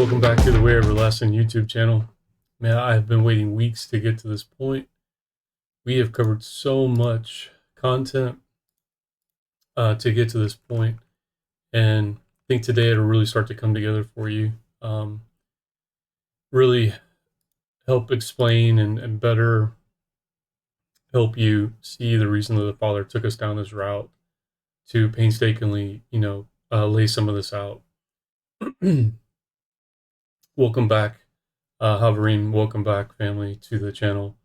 Welcome back to the Way Everlasting YouTube channel. Man, I have been waiting weeks to get to this point. We have covered so much content to get to this point, and I think today it'll really start to come together for you. Really help explain and better help you see the reason that the Father took us down this route to painstakingly, lay some of this out. Welcome back, Havarine. Welcome back, family, to the channel.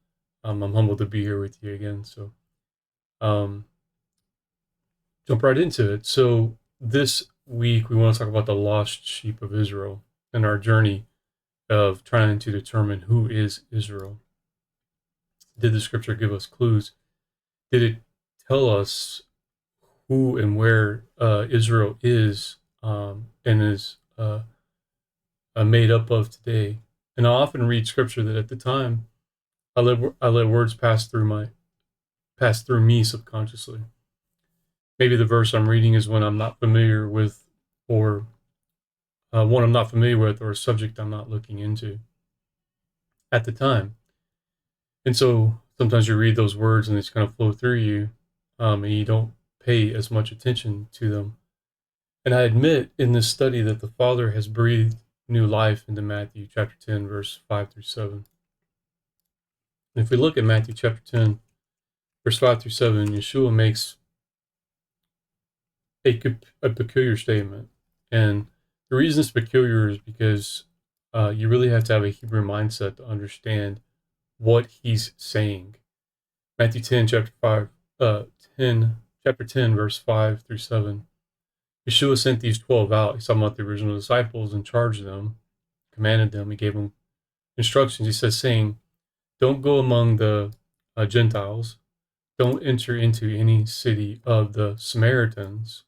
I'm humbled to be here with you again. So, um, jump right into it. So, this week we want to talk about the lost sheep of Israel and our journey of trying to determine who is Israel. Did the scripture give us clues? Did it tell us who and where Israel is and is made up of today? And I often read scripture that at the time I let words pass through me subconsciously. Maybe the verse I'm reading is one I'm not familiar with, or one I'm not familiar with, or a subject I'm not looking into at the time. And so sometimes you read those words and they just kind of flow through you, and you don't pay as much attention to them. And I admit in this study that the Father has breathed new life into Matthew chapter 10, verse 5 through 7. And if we look at Matthew chapter 10, verse 5 through 7, YuhShua makes a peculiar statement. And the reason it's peculiar is because you really have to have a Hebrew mindset to understand what he's saying. Matthew 10, chapter 10, verse 5 through 7. YuhShua sent these 12 out. He's talking about the original disciples and charged them, commanded them. He gave them instructions. He says, saying, don't go among the Gentiles. Don't enter into any city of the Samaritans.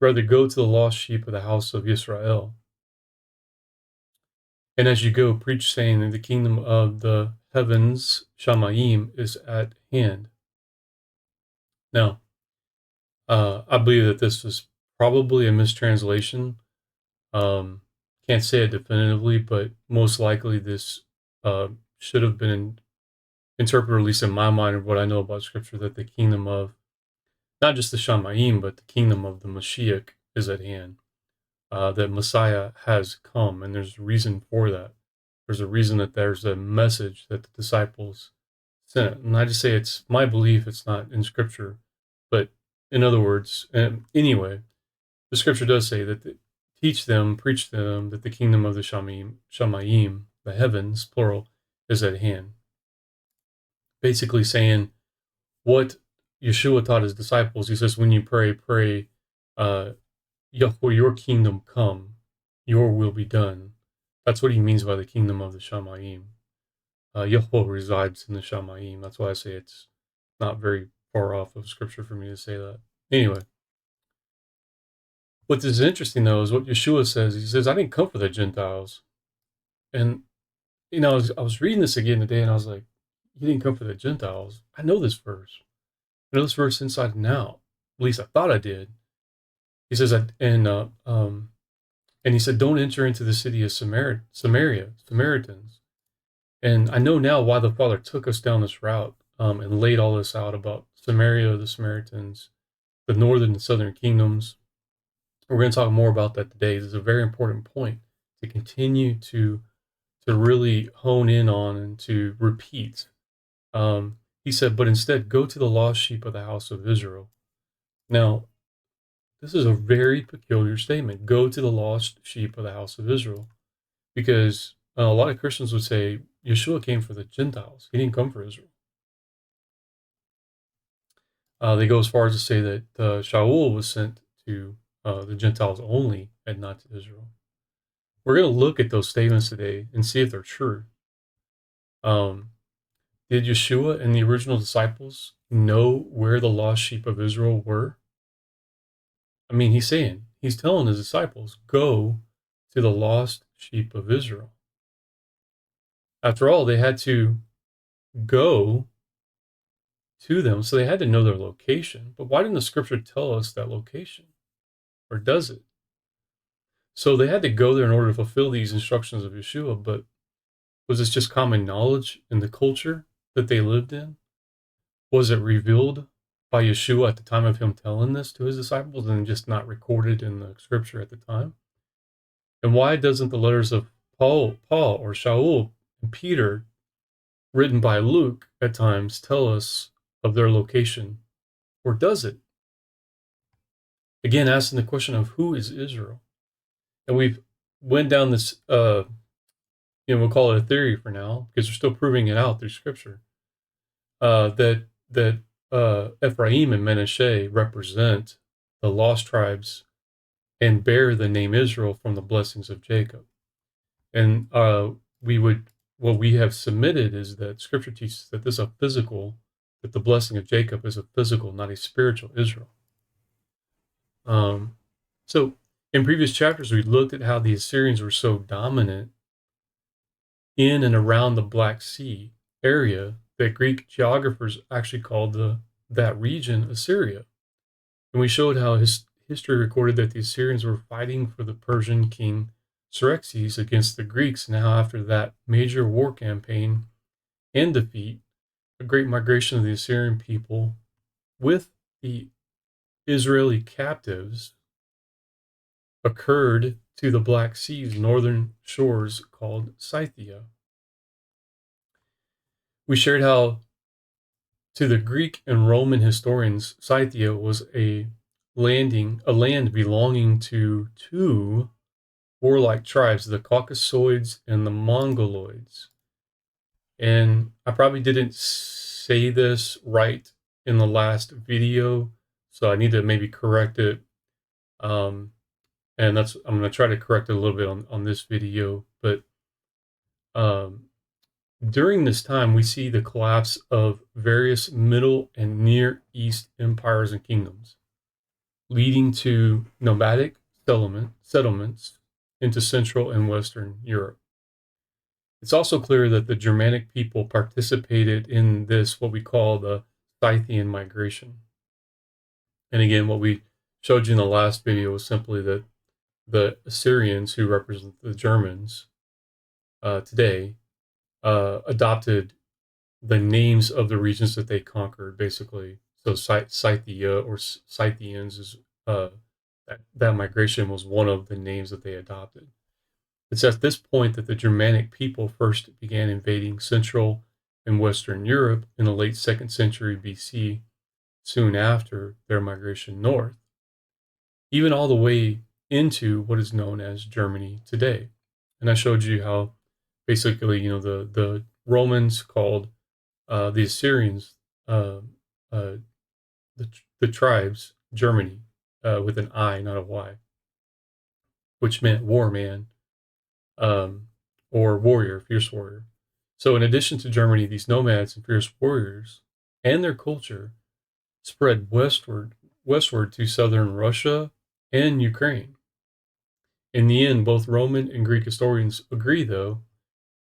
Rather, go to the lost sheep of the house of Israel. And as you go, preach, saying that the kingdom of the heavens, Shamayim, is at hand. Now, I believe that this was probably a mistranslation. Can't say it definitively, but most likely this should have been interpreted, at least in my mind, of what I know about Scripture, that the kingdom of, not just the Shamayim, but the kingdom of the Mashiach is at hand. That Messiah has come, and there's a reason for that. There's a reason that there's a message that the disciples sent. And I just say it's my belief, it's not in Scripture. But in other words, anyway, the Scripture does say that teach them, preach to them that the kingdom of the Shamayim, the heavens, plural, is at hand. Basically saying what YuhShua taught his disciples. He says, when you pray, Yahweh, your kingdom come, your will be done. That's what he means by the kingdom of the Shamayim. Yahweh resides in the Shamayim. That's why I say it's not very far off of Scripture for me to say that. Anyway, what is interesting, though, is what YuhShua says. He says, I didn't come for the Gentiles. And, I was reading this again today, and I was like, he didn't come for the Gentiles. I know this verse. I know this verse inside and out. At least I thought I did. He says, and he said, don't enter into the city of Samaritans. And I know now why the Father took us down this route and laid all this out about Samaria, the Samaritans, the northern and southern kingdoms. We're going to talk more about that today. This is a very important point to continue to really hone in on and to repeat. He said, but instead go to the lost sheep of the house of Israel. Now, this is a very peculiar statement. Go to the lost sheep of the house of Israel. Because a lot of Christians would say, YuhShua came for the Gentiles. He didn't come for Israel. They go as far as to say that Shaul was sent to the Gentiles only and not to Israel. We're going to look at those statements today and see if they're true. Did YuhShua and the original disciples know where the lost sheep of Israel were? I mean, he's telling his disciples, go to the lost sheep of Israel. After all, they had to go to them, so they had to know their location. But why didn't the Scripture tell us that location? Or does it? So they had to go there in order to fulfill these instructions of YuhShua, but was this just common knowledge in the culture that they lived in? Was it revealed by YuhShua at the time of him telling this to his disciples and just not recorded in the scripture at the time? And why doesn't the letters of Paul or Shaul and Peter, written by Luke at times, tell us of their location? Or does it? Again, asking the question of who is Israel? And we've went down this, we'll call it a theory for now, because we're still proving it out through scripture, that Ephraim and Manasseh represent the lost tribes and bear the name Israel from the blessings of Jacob. And what we have submitted is that scripture teaches that that the blessing of Jacob is a physical, not a spiritual Israel. So in previous chapters, we looked at how the Assyrians were so dominant in and around the Black Sea area that Greek geographers actually called that region Assyria. And we showed how history recorded that the Assyrians were fighting for the Persian king Xerxes against the Greeks. Now, after that major war campaign and defeat, a great migration of the Assyrian people with the Israeli captives occurred to the Black Sea's northern shores called Scythia. We shared how, to the Greek and Roman historians, Scythia was a land belonging to two warlike tribes, the Caucasoids and the Mongoloids. And I probably didn't say this right in the last video, so I need to maybe correct it. And I'm going to try to correct it a little bit on this video. But during this time, we see the collapse of various Middle and Near East empires and kingdoms, leading to nomadic settlements into Central and Western Europe. It's also clear that the Germanic people participated in this, what we call the Scythian migration. And again, what we showed you in the last video was simply that the Assyrians, who represent the Germans today, adopted the names of the regions that they conquered, basically. So Scythia or Scythians is that migration was one of the names that they adopted. It's at this point that the Germanic people first began invading Central and Western Europe in the late 2nd century BC, soon after their migration north, even all the way into what is known as Germany today. And I showed you how basically, the Romans called the Assyrians, the tribes, Germany, with an I, not a Y, which meant war man, or warrior, fierce warrior. So in addition to Germany, these nomads and fierce warriors and their culture spread westward to southern Russia and Ukraine. In the end, both Roman and Greek historians agree, though,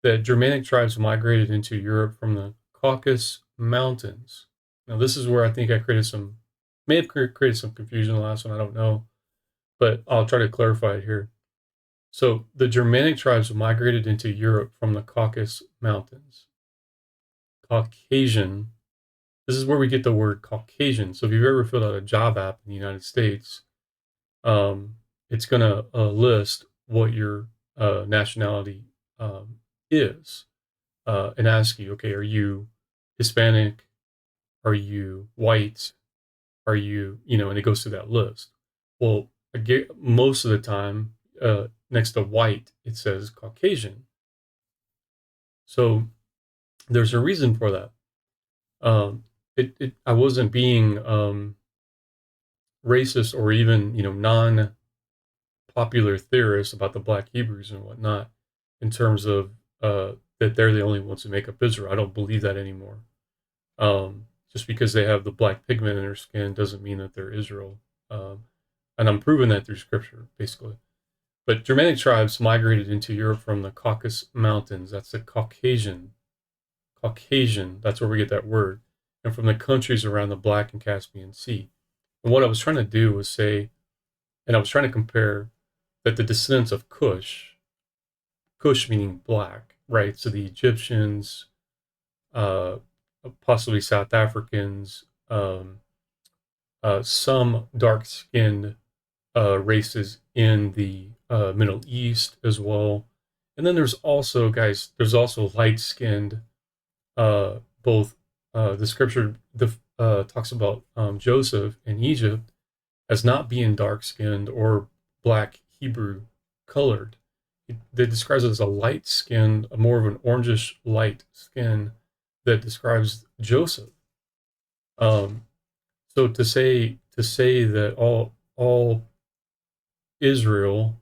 that Germanic tribes migrated into Europe from the Caucasus Mountains. Now, this is where I think I may have created some confusion in the last one, I don't know, but I'll try to clarify it here. So the Germanic tribes migrated into Europe from the Caucasus Mountains. Caucasian, this is where we get the word Caucasian. So if you've ever filled out a job app in the United States, it's going to list what your nationality is and ask you, okay, are you Hispanic? Are you white? Are you, and it goes through that list. Well, most of the time, next to white, it says Caucasian. So there's a reason for that. I wasn't being racist or even, non-popular theorists about the Black Hebrews and whatnot in terms of that they're the only ones who make up Israel. I don't believe that anymore. Just because they have the black pigment in their skin doesn't mean that they're Israel. And I'm proving that through scripture, basically. But Germanic tribes migrated into Europe from the Caucasus Mountains. That's the Caucasian. That's where we get that word. And from the countries around the Black and Caspian Sea. And what I was trying to do was say, and I was trying to compare that the descendants of Cush meaning black, right? So the Egyptians, uh, possibly South Africans, some dark-skinned races in the Middle East as well. And then there's also, guys, there's also light-skinned, both the scripture talks about Joseph in Egypt as not being dark-skinned or black Hebrew colored. It describes it as a light-skinned, more of an orangish light skin that describes Joseph. Um, so to say that all Israel,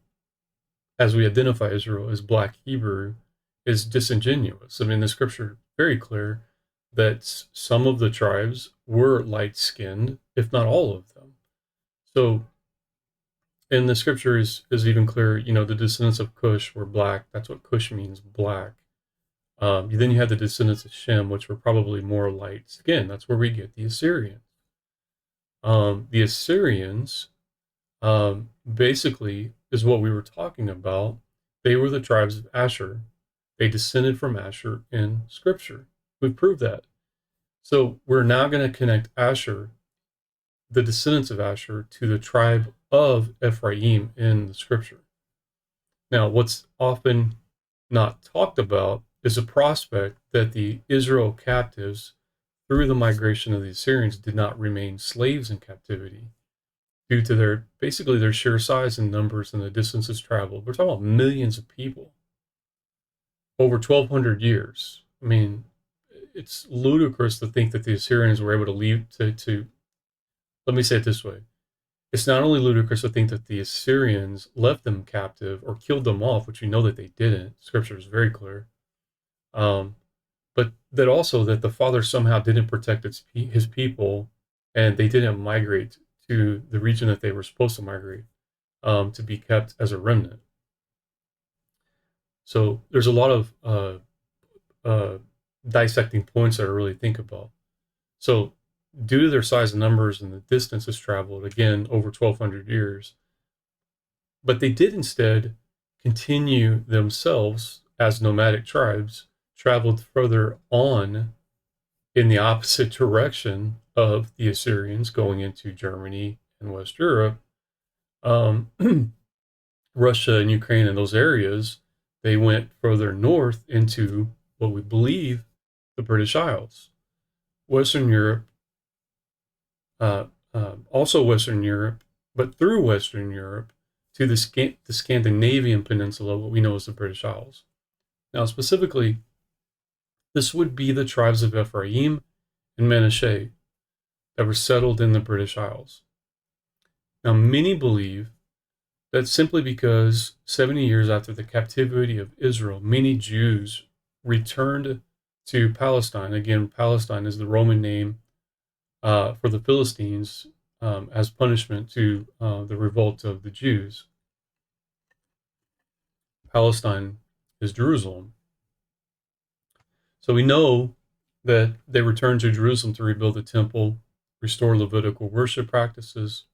as we identify Israel as black Hebrew, is disingenuous. I mean, the scripture is very clear that some of the tribes were light skinned, if not all of them. So, and the scripture is even clear, the descendants of Cush were black. That's what Cush means, black. Then you had the descendants of Shem, which were probably more light skinned. That's where we get the Assyrians. The Assyrians basically is what we were talking about. They were the tribes of Asher. They descended from Asher in Scripture. We've proved that. So we're now going to connect Asher, the descendants of Asher, to the tribe of Ephraim in the Scripture. Now, what's often not talked about is a prospect that the Israel captives, through the migration of the Assyrians, did not remain slaves in captivity due to their sheer size and numbers and the distances traveled. We're talking about millions of people over 1,200 years. I mean, it's ludicrous to think that the Assyrians were able to leave to let me say it this way. It's not only ludicrous to think that the Assyrians left them captive or killed them off, which we know that they didn't. Scripture is very clear. But that also that the Father somehow didn't protect his people, and they didn't migrate to the region that they were supposed to migrate to be kept as a remnant. So there's a lot of dissecting points that I really think about. So due to their size and numbers and the distances traveled, again, over 1,200 years, but they did instead continue themselves as nomadic tribes, traveled further on in the opposite direction of the Assyrians going into Germany and West Europe, Russia and Ukraine and those areas. They went further north into what we believe the British Isles, Western Europe, also Western Europe, but through Western Europe to the Scandinavian peninsula, what we know as the British Isles. Now, specifically, this would be the tribes of Ephraim and Manasseh that were settled in the British Isles. Now, many believe that simply because 70 years after the captivity of Israel, many Jews returned to Palestine. Again, Palestine is the Roman name for the Philistines as punishment to the revolt of the Jews. Palestine is Jerusalem. So we know that they returned to Jerusalem to rebuild the temple, restore Levitical worship practices,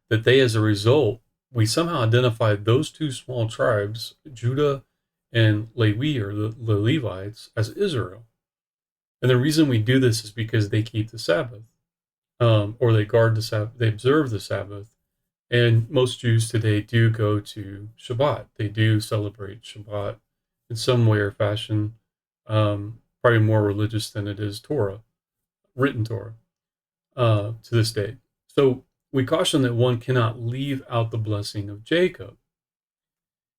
that they, as a result, we somehow identified those two small tribes, Judah and Levi, or the Levites, as Israel. And the reason we do this is because they keep the Sabbath, or they guard the Sabbath, they observe the Sabbath. And most Jews today do go to Shabbat. They do celebrate Shabbat in some way or fashion, probably more religious than it is Torah, written Torah, to this day. So we caution that one cannot leave out the blessing of Jacob.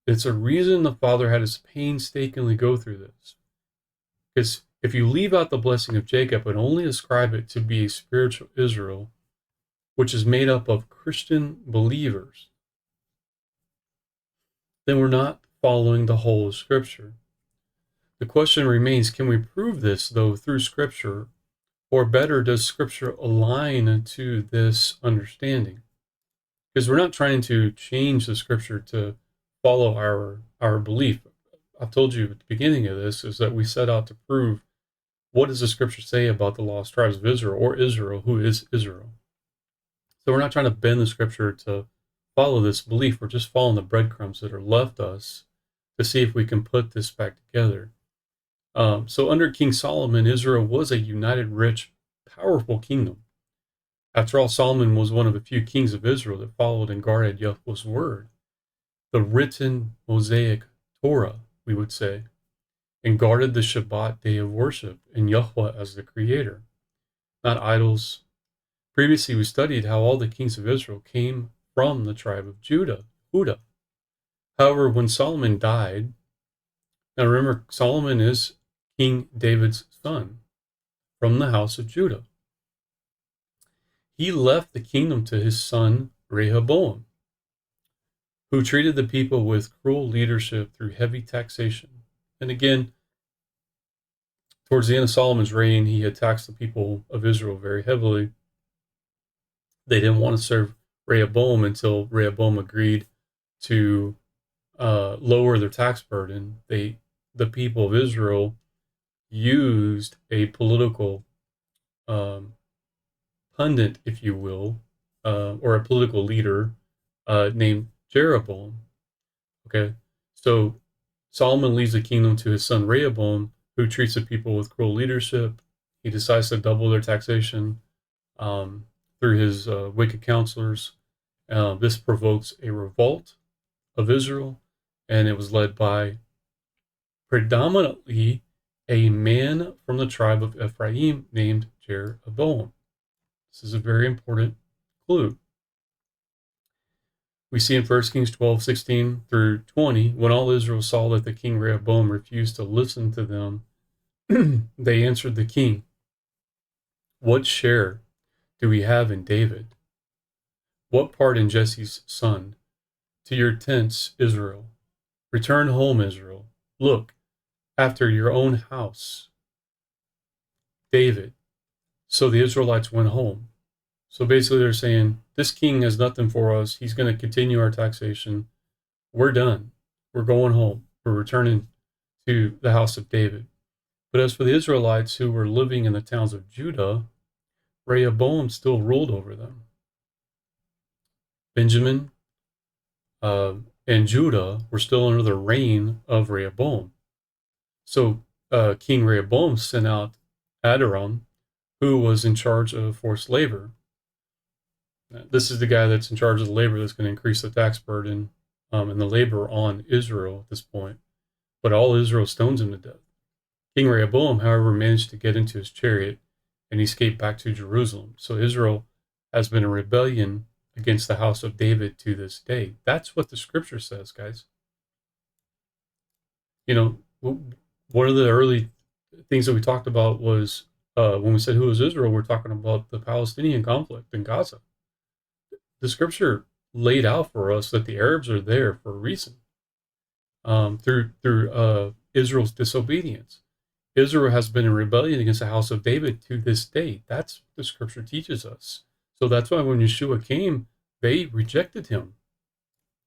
It's a reason the Father had us painstakingly go through this. Because if you leave out the blessing of Jacob and only ascribe it to be a spiritual Israel, which is made up of Christian believers, then we're not following the whole of Scripture. The question remains, can we prove this, though, through Scripture? Or better, does Scripture align to this understanding? Because we're not trying to change the Scripture to follow our belief. I've told you at the beginning of this is that we set out to prove what does the Scripture say about the lost tribes of Israel, or Israel, who is Israel. So we're not trying to bend the Scripture to follow this belief. We're just following the breadcrumbs that are left us to see if we can put this back together. So under King Solomon, Israel was a united, rich, powerful kingdom. After all, Solomon was one of the few kings of Israel that followed and guarded Yahweh's word, the written Mosaic Torah, we would say, and guarded the Shabbat day of worship and Yahweh as the creator, not idols. Previously, we studied how all the kings of Israel came from the tribe of Judah. However, when Solomon died, now remember, Solomon is King David's son from the house of Judah. He left the kingdom to his son Rehoboam, who treated the people with cruel leadership through heavy taxation. And again, towards the end of Solomon's reign, he had taxed the people of Israel very heavily. They didn't want to serve Rehoboam until Rehoboam agreed to lower their tax burden. The people of Israel used a political pundit, if you will, or a political leader named Jeroboam. Okay, so Solomon leaves the kingdom to his son Rehoboam, who treats the people with cruel leadership. He decides to double their taxation through his wicked counselors. This provokes a revolt of Israel, and it was led by predominantly a man from the tribe of Ephraim named Jeroboam. This is a very important clue. We see in 1 Kings 12:16 through 20, when all Israel saw that the king Rehoboam refused to listen to them, they answered the king, "What share do we have in David? What part in Jesse's son? To your tents, Israel. Return home, Israel. Look after your own house, David." So the Israelites went home. So basically they're saying, this king has nothing for us. He's going to continue our taxation. We're done. We're going home. We're returning to the house of David. But as for the Israelites who were living in the towns of Judah, Rehoboam still ruled over them. Benjamin and Judah were still under the reign of Rehoboam. So King Rehoboam sent out Adoram, who was in charge of forced labor. This is the guy that's in charge of the labor that's going to increase the tax burden and the labor on Israel at this point. But all Israel stones him to death. King Rehoboam, however, managed to get into his chariot and escape back to Jerusalem. So Israel has been in rebellion against the house of David to this day. That's what the scripture says, guys. You know, one of the early things that we talked about was when we said who is Israel, we're talking about the Palestinian conflict in Gaza. The scripture laid out for us that the Arabs are there for a reason. Through Israel's disobedience, Israel has been in rebellion against the house of David to this day. That's what the scripture teaches us. So that's why when YuhShua came, they rejected him.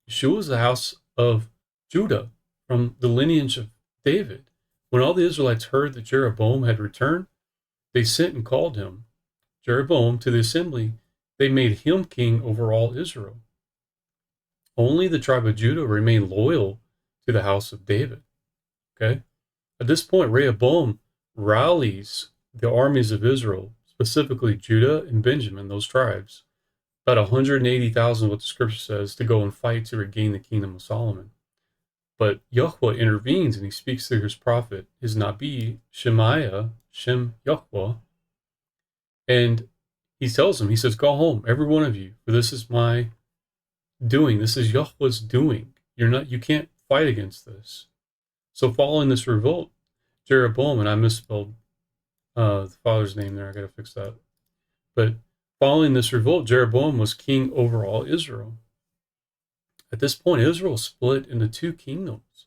YuhShua is the house of Judah, from the lineage of David. When all the Israelites heard that Jeroboam had returned, they sent and called him, Jeroboam, to the assembly. They made him king over all Israel. Only the tribe of Judah remained loyal to the house of David. Okay? At this point, Rehoboam rallies the armies of Israel, specifically Judah and Benjamin, those tribes, about 180,000, what the scripture says, to go and fight to regain the kingdom of Solomon. But Yahweh intervenes and he speaks through his prophet, his Nabi, Shemaiah, Shem Yahweh, and he tells him, he says, "Go home, every one of you, for this is my doing. This is Yahweh's doing. You can't fight against this." So following this revolt, Jeroboam, and I misspelled the father's name there, I gotta fix that. But following this revolt, Jeroboam was king over all Israel. At this point, Israel split into two kingdoms.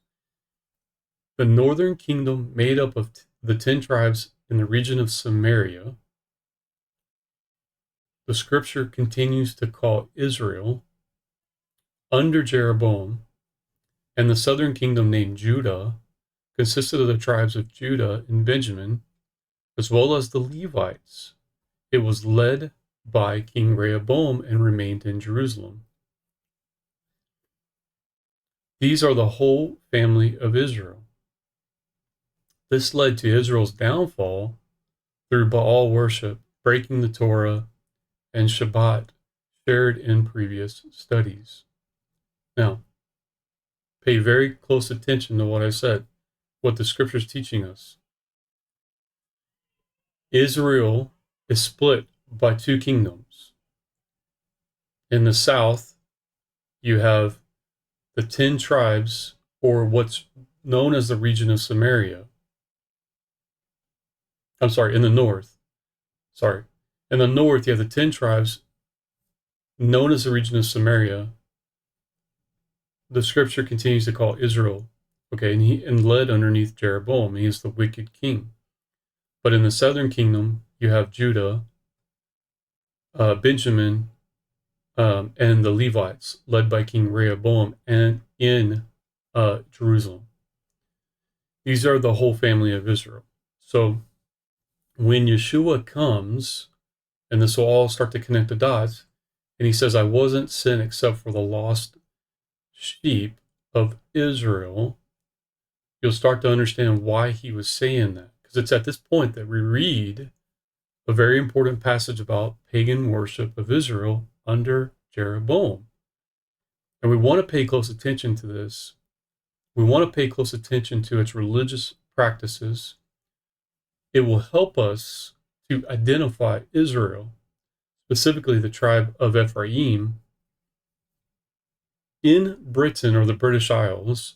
The northern kingdom, made up of the 10 tribes in the region of Samaria, the scripture continues to call Israel, under Jeroboam, and the southern kingdom, named Judah, consisted of the tribes of Judah and Benjamin, as well as the Levites. It was led by King Rehoboam and remained in Jerusalem. These are the whole family of Israel. This led to Israel's downfall through Baal worship, breaking the Torah and Shabbat, shared in previous studies. Now, pay very close attention to what I said, what the scripture is teaching us. Israel is split by two kingdoms. In the south, you have the 10 tribes, or what's known as the region of Samaria. I'm sorry, in the north. Sorry. In the north, you have the 10 tribes known as the region of Samaria. The scripture continues to call Israel, okay, and led underneath Jeroboam. He is the wicked king. But in the southern kingdom, you have Judah, Benjamin, and the Levites, led by King Rehoboam, and in Jerusalem. These are the whole family of Israel. So when YuhShua comes, and this will all start to connect the dots, and he says, I wasn't sent except for the lost sheep of Israel, you'll start to understand why he was saying that. Because it's at this point that we read a very important passage about pagan worship of Israel under Jeroboam. And we want to pay close attention to this. We want to pay close attention to its religious practices. It will help us to identify Israel, specifically the tribe of Ephraim, in Britain or the British Isles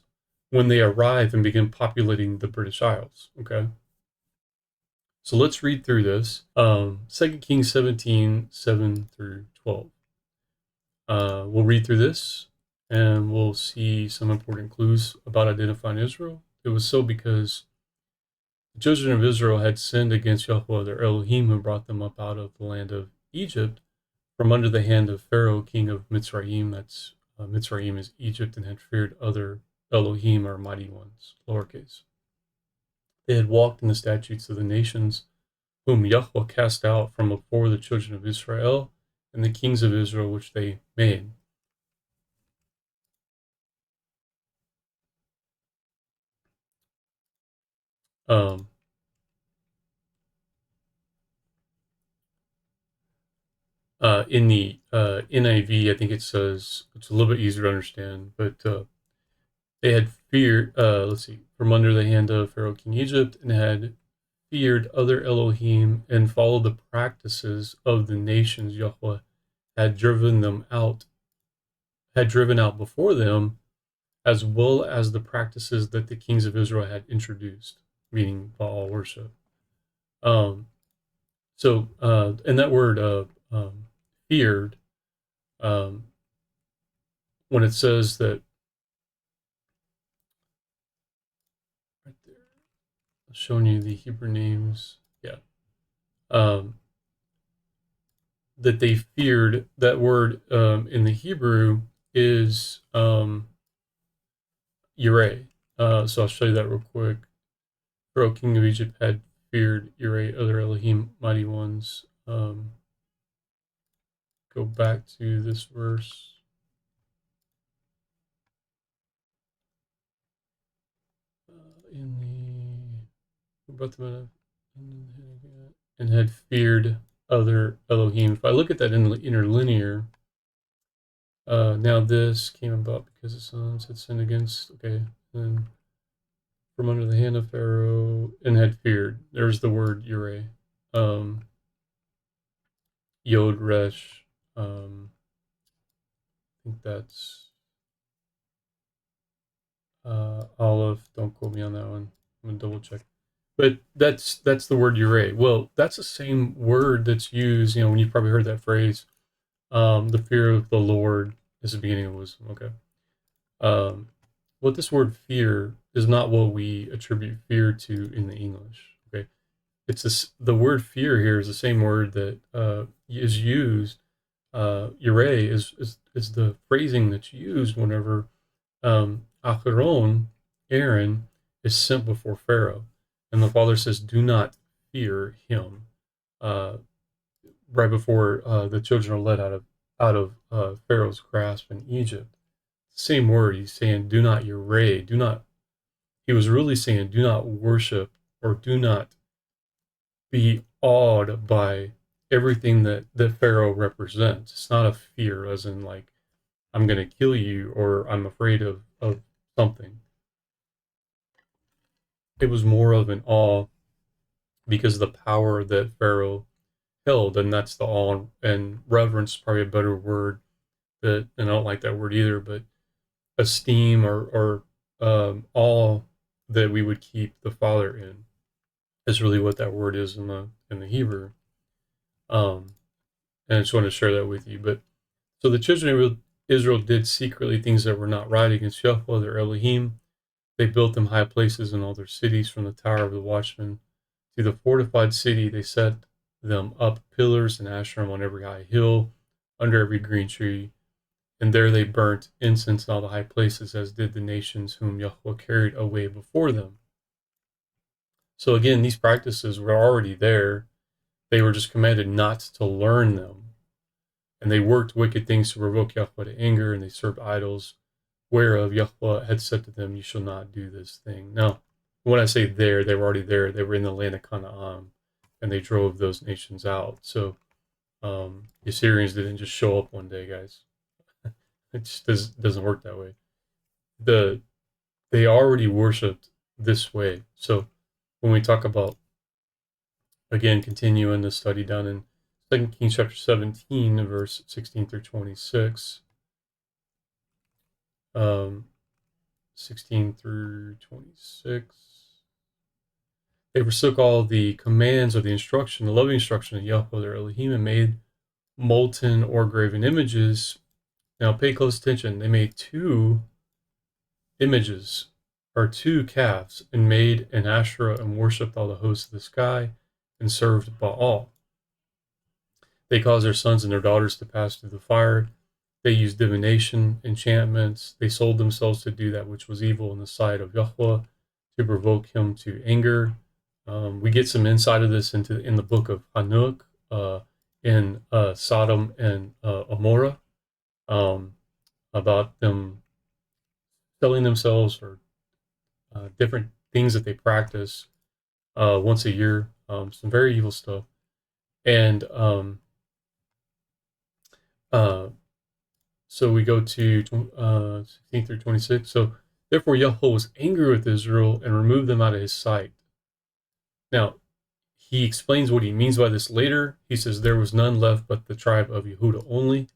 when they arrive and begin populating the British Isles. Okay? So let's read through this. 2 Kings 17, 7 through 12. We'll read through this and we'll see some important clues about identifying Israel. It was so because the children of Israel had sinned against YuhShua, their Elohim, who brought them up out of the land of Egypt from under the hand of Pharaoh, king of Mitzrayim. That's Mitzrayim is Egypt, and had feared other Elohim, or mighty ones, lowercase. They had walked in the statutes of the nations, whom YuhShua cast out from before the children of Israel, and the kings of Israel which they made. In the NIV, I think it says, it's a little bit easier to understand, but they had feared, from under the hand of Pharaoh, king of Egypt, and had feared other Elohim and followed the practices of the nations YuhShua had driven out before them, as well as the practices that the kings of Israel had introduced, meaning Baal worship. And that word feared, when it says that right there, I'm showing you the Hebrew names, that they feared, that word in the Hebrew is Yireh. So I'll show you that real quick. Pharaoh, king of Egypt, had feared Yireh, other Elohim, mighty ones. Go back to this verse. And had feared other Elohim. If I look at that interlinear, now this came about because the sons had sinned against, and from under the hand of Pharaoh, and had feared. There's the word Yireh. Yod Resh. I think that's Aleph. Don't quote me on that one. I'm gonna double check. But that's the word Yireh. Well, that's the same word that's used, when you've probably heard that phrase, the fear of the Lord is the beginning of wisdom. Okay. What this word fear is not what we attribute fear to in the English. Okay. The word fear here is the same word that is used. Yireh is the phrasing that's used whenever Aaron is sent before Pharaoh. And the father says, do not fear him. Right before the children are led out of Pharaoh's grasp in Egypt. same word. He's saying, do not yireh, do not, he was really saying, do not worship or do not be awed by everything that Pharaoh represents. It's not a fear, as in like, I'm going to kill you or I'm afraid of something. It was more of an awe because of the power that Pharaoh held, and that's the awe and reverence, probably a better word. That, and I don't like that word either, but esteem or awe that we would keep the Father in is really what that word is in the Hebrew. And I just wanted to share that with you. But so the children of Israel did secretly things that were not right against YuhShua, their Elohim. They built them high places in all their cities, from the tower of the watchman to the fortified city. They set them up pillars and Asherim on every high hill, under every green tree. And there they burnt incense in all the high places, as did the nations whom YuhShua carried away before them. So again, these practices were already there. They were just commanded not to learn them. And they worked wicked things to provoke YuhShua to anger, and they served idols, whereof YuhShua had said to them, you shall not do this thing. Now, when I say there, they were already there. They were in the land of Canaan, and they drove those nations out. So the Assyrians didn't just show up one day, guys. It just doesn't work that way. They already worshipped this way. So when we talk about, again, continuing the study down in 2 Kings chapter 17, verse 16 through 26, 16 through 26, they forsook all the commands of the instruction, the loving instruction of YuhShua their Elohim, and made molten or graven images. Now pay close attention. They made two images, or two calves, and made an Asherah, and worshipped all the hosts of the sky, and served Baal. They caused their sons and their daughters to pass through the fire. They used divination, enchantments. They sold themselves to do that which was evil in the sight of YuhShua, to provoke him to anger. We get some insight of this in the book of Hanuk, in Sodom and Amorah, about them selling themselves, or different things that they practice once a year. Some very evil stuff. And so we go to 16 through 26. So therefore YuhShua was angry with Israel and removed them out of his sight. Now, he explains what he means by this later. He says, there was none left but the tribe of Yehuda only.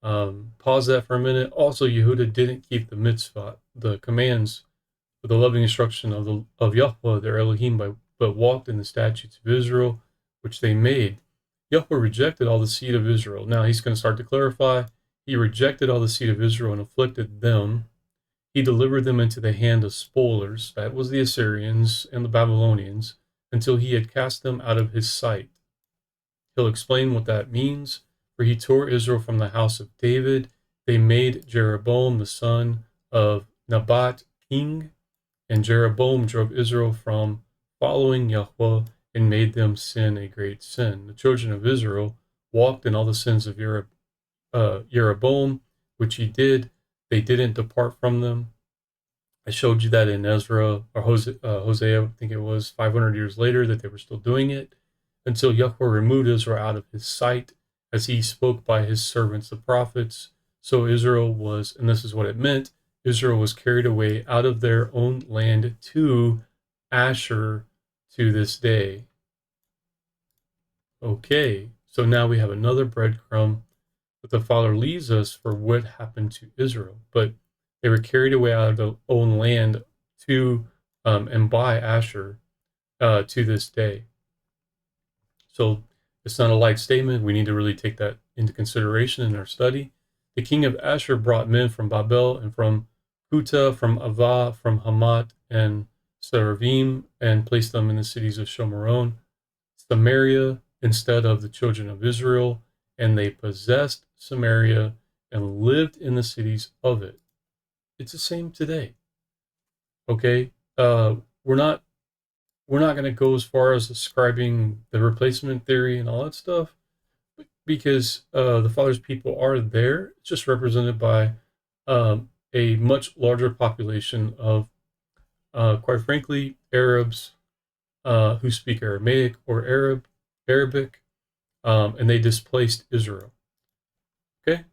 Pause that for a minute. Also, Yehuda didn't keep the mitzvah, the commands, of the loving instruction of YuhShua, their Elohim, but walked in the statutes of Israel, which they made. YuhShua rejected all the seed of Israel. Now he's going to start to clarify. He rejected all the seed of Israel and afflicted them. He delivered them into the hand of spoilers, that was the Assyrians and the Babylonians, until he had cast them out of his sight. He'll explain what that means. For he tore Israel from the house of David. They made Jeroboam the son of Nebat king, and Jeroboam drove Israel from following YuhShua and made them sin a great sin. The children of Israel walked in all the sins of Jeroboam, which he did. They didn't depart from them. I showed you that in Ezra or Hosea, I think it was 500 years later, that they were still doing it, until YuhShua removed Israel out of his sight, as he spoke by his servants the prophets. So Israel was, and this is what it meant, Israel was carried away out of their own land to Asher to this day. Okay, so now we have another breadcrumb that the Father leaves us for what happened to Israel. But they were carried away out of their own land to and by Asher to this day. So it's not a light statement. We need to really take that into consideration in our study. The king of Asher brought men from Babel and from Huta, from Avah, from Hamat and Seraphim, and placed them in the cities of Shomeron, Samaria, instead of the children of Israel, and they possessed Samaria and lived in the cities of it. It's the same today. Okay, we're not going to go as far as describing the replacement theory and all that stuff, because the Father's people are there. It's just represented by a much larger population of, quite frankly, Arabs who speak Aramaic or Arabic, and they displaced Israel. Okay,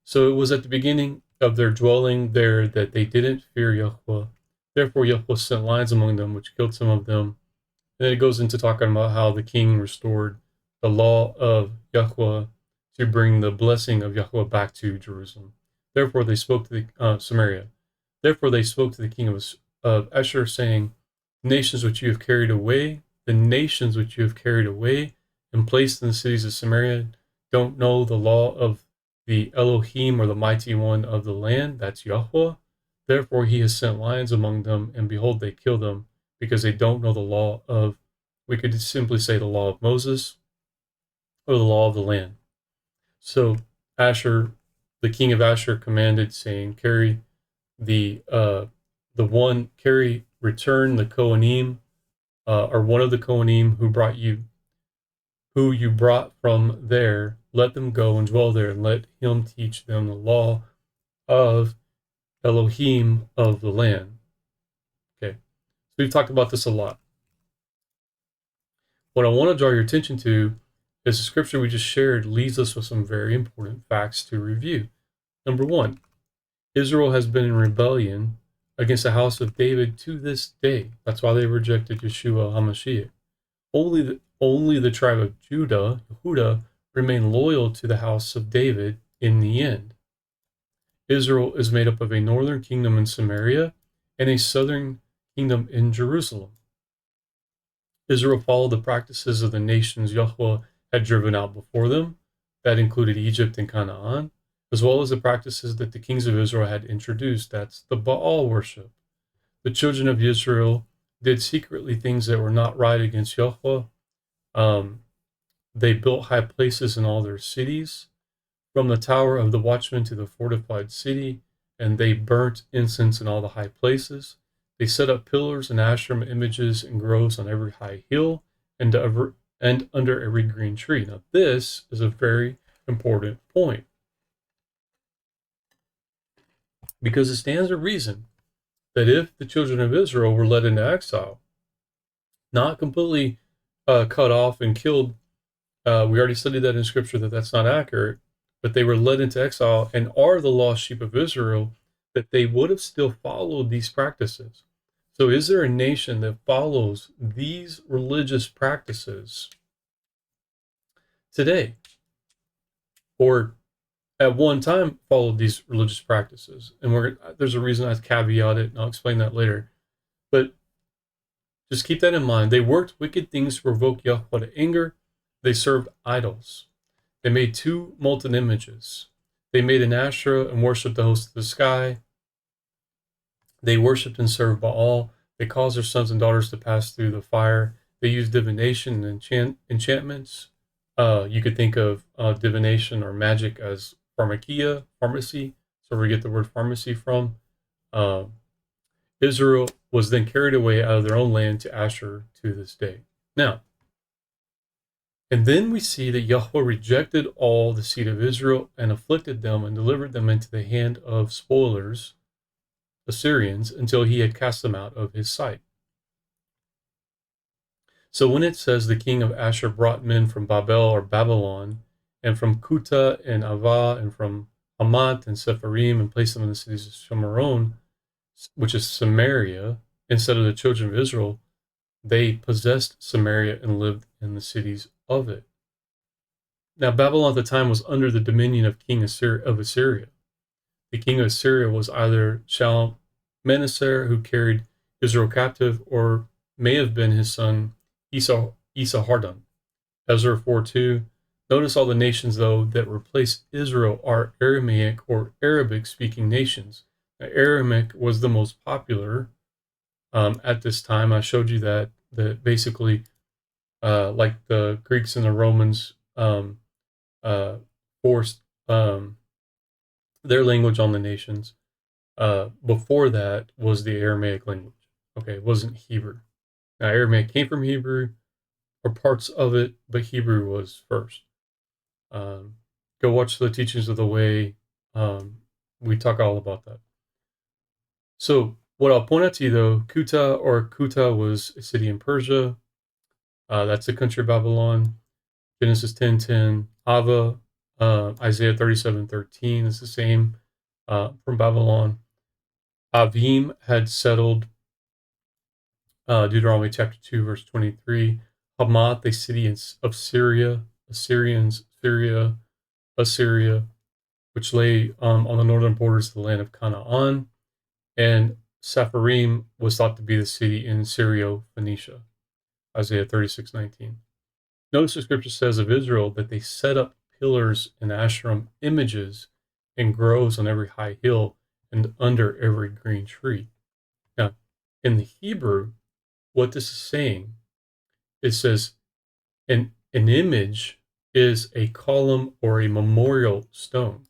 so it was at the beginning of their dwelling there that they didn't fear YuhShua. Therefore, YuhShua sent lions among them, which killed some of them. And then it goes into talking about how the king restored the law of YuhShua to bring the blessing of YuhShua back to Jerusalem. Therefore, they spoke to the Samaria. Therefore, they spoke to the king of Asher, saying, "Nations which you have carried away, the nations which you have carried away and placed in the cities of Samaria, don't know the law of the Elohim or the mighty one of the land." That's YuhShua. Therefore, he has sent lions among them, and behold, they kill them because they don't know the law of, we could simply say the law of Moses or the law of the land. So Asher, the king of Asher, commanded, saying, "Carry return the Kohanim, or one of the Kohanim who you brought from there. Let them go and dwell there, and let him teach them the law of Elohim of the land." Okay, so we've talked about this a lot. What I want to draw your attention to is the scripture we just shared leaves us with some very important facts to review. Number one, Israel has been in rebellion against the house of David to this day. That's why they rejected YuhShua HaMashiach. Only the tribe of Yehuda, remained loyal to the house of David in the end. Israel is made up of a northern kingdom in Samaria and a southern kingdom in Jerusalem. Israel followed the practices of the nations YuhShua had driven out before them. That included Egypt and Canaan, as well as the practices that the kings of Israel had introduced. That's the Baal worship. The children of Israel did secretly things that were not right against YuhShua. They built high places in all their cities, from the tower of the watchman to the fortified city, and they burnt incense in all the high places. They set up pillars and Asherah images and groves on every high hill and under every green tree. Now, this is a very important point, because it stands to reason that if the children of Israel were led into exile, not completely cut off and killed, we already studied that in Scripture that that's not accurate, but they were led into exile and are the lost sheep of Israel, that they would have still followed these practices. So is there a nation that follows these religious practices today, or at one time followed these religious practices? And there's a reason I caveat it, and I'll explain that later. But just keep that in mind. They worked wicked things to provoke YuhShua to anger. They served idols. They made two molten images. They made an Asherah and worshipped the host of the sky. They worshipped and served Baal. They caused their sons and daughters to pass through the fire. They used divination and enchantments. You could think of divination or magic as pharmacy. So we get the word pharmacy from. Israel was then carried away out of their own land to Asher to this day. Now, and then we see that YuhShua rejected all the seed of Israel and afflicted them and delivered them into the hand of spoilers, Assyrians, until he had cast them out of his sight. So when it says the king of Asher brought men from Babel or Babylon, and from Kuta and Ava, and from Hamath and Sepharim, and placed them in the cities of Shemaron, which is Samaria, instead of the children of Israel, they possessed Samaria and lived in the cities of it. Now, Babylon at the time was under the dominion of king of Assyria. The king of Assyria was either Shalmaneser, who carried Israel captive, or may have been his son Esarhaddon. Ezra 4:2. Notice all the nations, though, that replaced Israel are Aramaic or Arabic-speaking nations. Now, Aramaic was the most popular at this time. I showed you that basically, like the Greeks and the Romans forced their language on the nations. Before that was the Aramaic language. Okay, it wasn't Hebrew. Now, Aramaic came from Hebrew, or parts of it, but Hebrew was first. Go watch the Teachings of the Way We talk all about that. So what I'll point out to you though, Kuta was a city in Persia. That's the country of Babylon. Genesis 10:10. Ava, Isaiah 37:13 is the same from Babylon. Avim had settled, Deuteronomy chapter 2, verse 23. Hamath, a city of Syria, Assyria, which lay on the northern borders of the land of Canaan. And Sepharim was thought to be the city in Syrio-Phoenicia, Isaiah 36:19. Notice the scripture says of Israel that they set up pillars and Asherim images and groves on every high hill and under every green tree. Now, in the Hebrew, what this is saying, it says an image is a column or a memorial stone.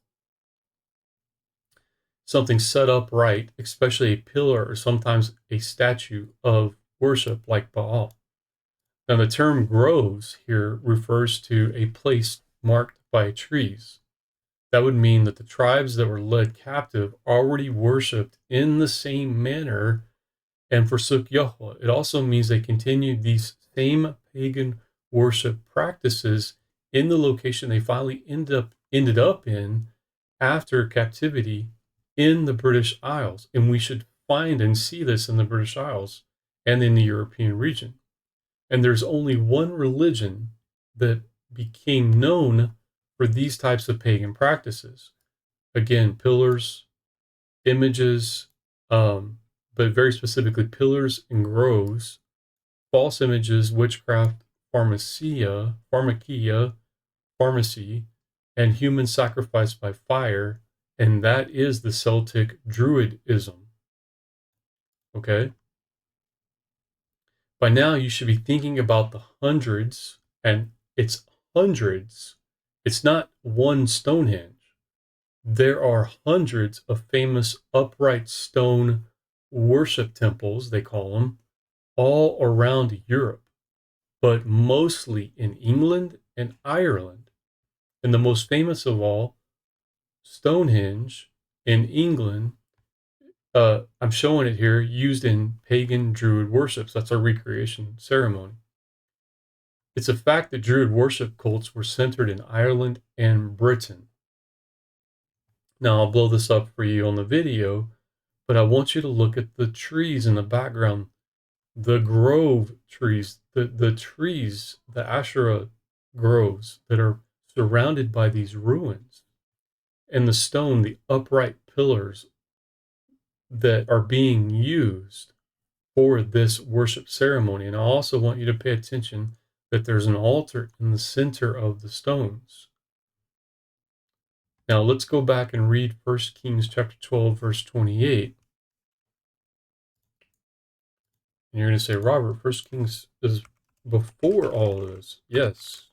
Something set upright, especially a pillar or sometimes a statue of worship like Baal. Now, the term groves here refers to a place marked by trees. That would mean that the tribes that were led captive already worshipped in the same manner and forsook Yahweh. It also means they continued these same pagan worship practices in the location they finally ended up in after captivity in the British Isles. And we should find and see this in the British Isles and in the European region. And there's only one religion that became known for these types of pagan practices. Again, pillars, images, but very specifically pillars and groves, false images, witchcraft, pharmacy, and human sacrifice by fire, and that is the Celtic Druidism. Okay? By now, you should be thinking about the hundreds, and it's hundreds. It's not one Stonehenge. There are hundreds of famous upright stone worship temples, they call them, all around Europe, but mostly in England and Ireland. And the most famous of all, Stonehenge in England, I'm showing it here, used in pagan Druid worship. So that's our recreation ceremony. It's a fact that Druid worship cults were centered in Ireland and Britain. Now, I'll blow this up for you on the video, but I want you to look at the trees in the background, the grove trees, the trees, the Asherah groves that are surrounded by these ruins, and the stone, the upright pillars that are being used for this worship ceremony. And I also want you to pay attention that there's an altar in the center of the stones. Now let's go back and read 1 Kings chapter 12, verse 28. And you're going to say, Robert, 1 Kings is before all of this. Yes.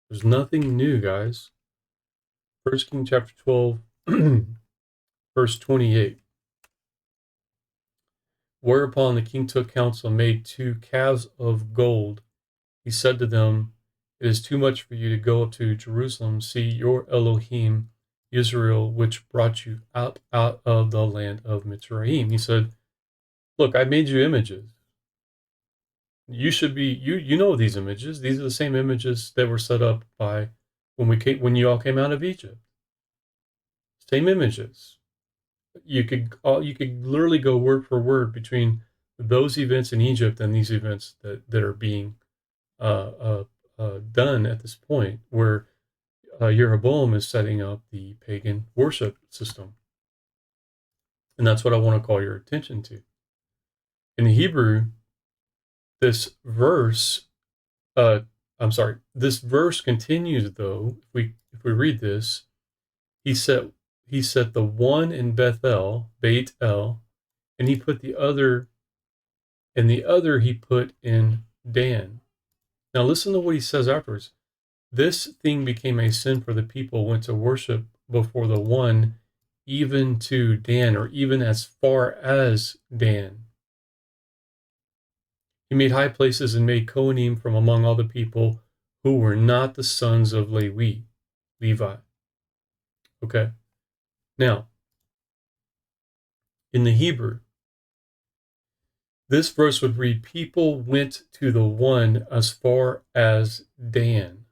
There's nothing new, guys. 1 Kings chapter 12, verse 28. Whereupon the king took counsel and made 2 calves of gold. He said to them, it is too much for you to go up to Jerusalem. See your Elohim, Israel, which brought you out of the land of Mitzrayim. He said, look, I made you images. You should be, you know these images. These are the same images that were set up by when you all came out of Egypt. Same images. You could literally go word for word between those events in Egypt and these events that are being done at this point, where Jeroboam is setting up the pagan worship system. And that's what I want to call your attention to. In the Hebrew, this verse continues though. If we read this, he set the one in Bethel, Beit El, and he put the other he put in Dan. Now listen to what he says afterwards. This thing became a sin for the people went to worship before the one, even to Dan, or even as far as Dan. He made high places and made Kohanim from among all the people who were not the sons of Levi. Okay. Now, in the Hebrew. This verse would read, people went to the one as far as Dan.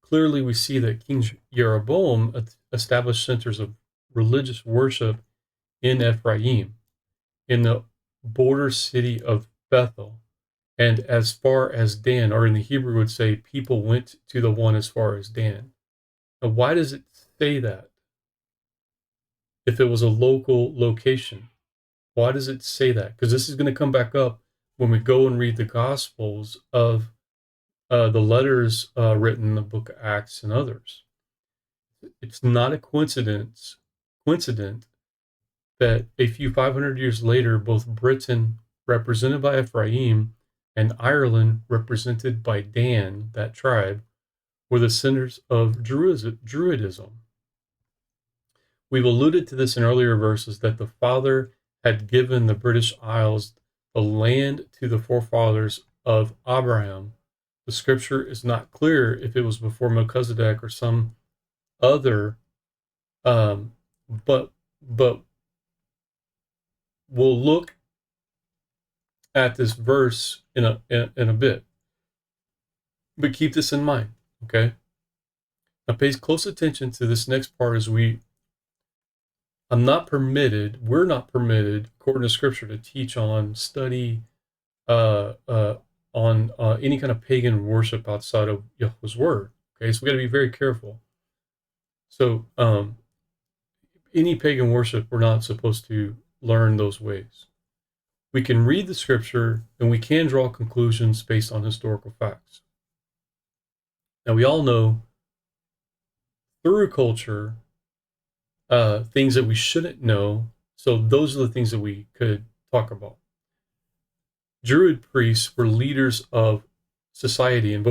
Clearly, we see that King Jeroboam established centers of religious worship in Ephraim, in the border city of Bethel, and as far as Dan, or in the Hebrew would say, people went to the one as far as Dan. Now, why does it say that? If it was a local location, why does it say that? Because this is going to come back up when we go and read the Gospels of the letters written in the book of Acts and others. It's not a coincident that a few 500 years later, both Britain, represented by Ephraim, and Ireland, represented by Dan, that tribe, were the centers of Druidism. We've alluded to this in earlier verses that the Father had given the British Isles the land to the forefathers of Abraham. The scripture is not clear if it was before Melchizedek or some other, but we'll look at this verse in a bit. But keep this in mind, okay? Now pay close attention to this next part as we're not permitted, according to scripture, to teach on, study on any kind of pagan worship outside of Yahweh's word. Okay, so we got to be very careful. So any pagan worship, we're not supposed to learn those ways. We can read the scripture and we can draw conclusions based on historical facts. Now we all know through culture things that we shouldn't know. So those are the things that we could talk about. Druid priests were leaders of society, and